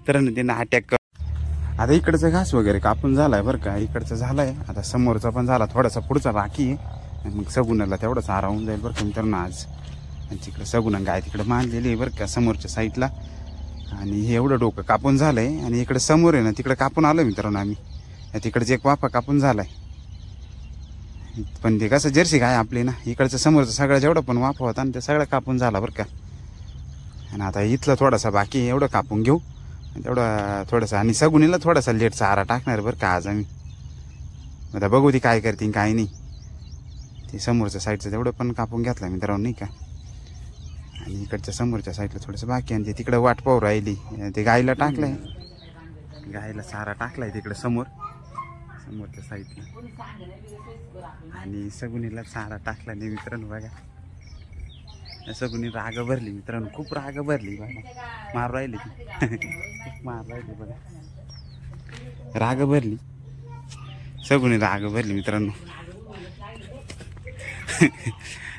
तर त्यांना अटॅक कर. आता इकडचा घास वगैरे कापून झालाय बरं का, इकडचा झालाय. आता समोरचा पण झाला, थोडासा पुढचा बाकी आहे. मग सगुणाला तेवढंच आरावून जाईल बरं का मित्रांनो आज. आणि तिकडे सगुणा गाय तिकडे मानलेली आहे बरं का समोरच्या साईडला. आणि हे एवढं डोकं कापून झालंय. आणि इकडे समोर आहे ना तिकडे कापून आलो मित्रांनो आम्ही. तिकडचे एक वाफा कापून झालाय. पण ते कसं जर्सी गाय आपली ना, इकडचं समोरचं सगळं जेवढं पण वाफा होता आणि ते सगळं कापून झाला बरं का. आणि आता इथलं थोडासा बाकी एवढं कापून घेऊ तेवढं थोडंसं. आणि सगुनीला थोडासा लेट चारा टाकणार बरं का आज आम्ही. आता बघू ती काय करते काय नाही. ते समोरच्या साईडचं तेवढं पण कापून घेतलं मित्रांनो नाही का. आणि इकडच्या समोरच्या साईडला थोडंसं बाकी. आणि ते तिकडं वाट पाहू राहिली. ते गायला टाकलंय, गायला चारा टाकलाय तिकडे समोरच्या साईडला. आणि सगुनीला चारा टाकला नाही मित्रांनो बघा. सगुनी राग भरली मित्रांनो, खूप राग भरली बघा. मार राहिली ती खूप मार राहिली बघा. राग भरली सगुनी, राग भरली मित्रांनो.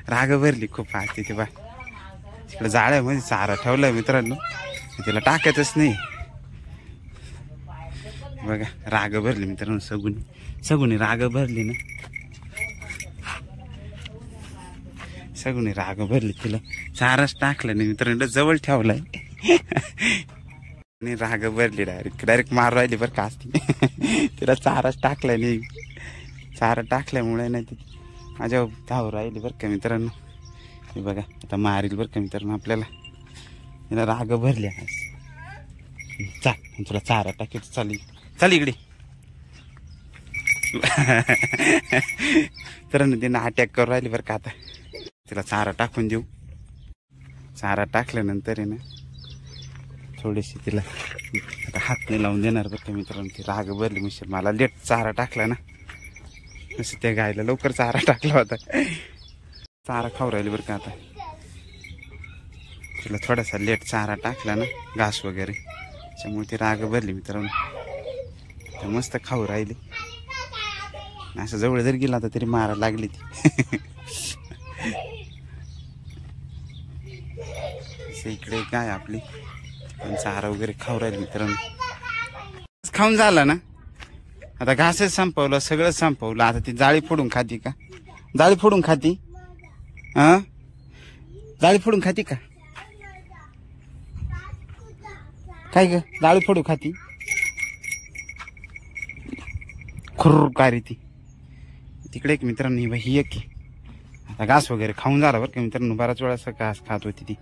राग भरली खूप आज तिथे बा. तिकडे जाळ्यामध्ये चारा ठेवलाय मित्रांनो, तिला टाकायचंच नाही बघा. राग भरली मित्रांनो सगुनी राग भरली ना. सगुनी राग भरली, तिला चाराच टाकला नाही मित्रांनो, जवळ ठेवलाय. आणि राग भरली, डायरेक्ट मार राहिली बरं का असती. तिला चाराच टाकलाय नाही. चारा टाकल्यामुळे नाही ती माझ्या धाव राहिली बरं का मित्रांनो. हे बघा आता मारील बरं का मित्रांनो आपल्याला. तिला राग भरली आज. चाल तुला चारा टाकायचं, चाल इकडे. तर तिनं अटॅक करून राहिली बरं का. आता तिला चारा टाकून देऊ. चारा टाकल्यानंतर आहे ना थोडीशी तिला आता हात नाही लावून देणार बरं का मित्रांनो. ती राग भरली म्हणजे मला लेट चारा टाकला ना, जसं त्या गायला लवकर चारा टाकला होता. चारा खाऊ राहिली बरं का. आता तिला थोडासा लेट चारा टाकला ना, घास वगैरे, त्यामुळे ती राग भरली मित्रांनो. तर मस्त खाऊ राहिली. असं जवळ जर गेला तर तरी मारा लागली ती. इकडे काय आपली पण चारा वगैरे खाऊ राहिली मित्रांनो. खाऊन झाला ना, आता घासच संपवलं, सगळं संपवलं. आता ती जाळी फोडून खाती का? जाळी फोडून खाती? हा, जाळी फोडून खाती का? काय ग, जाळी फोडू खाती? खुर्र काय रे ती. तिकडे एक मित्रांनो ही एक. आता घास वगैरे खाऊन झाला बरं का मित्रांनो. बराच वेळा असं घास खात होती ती.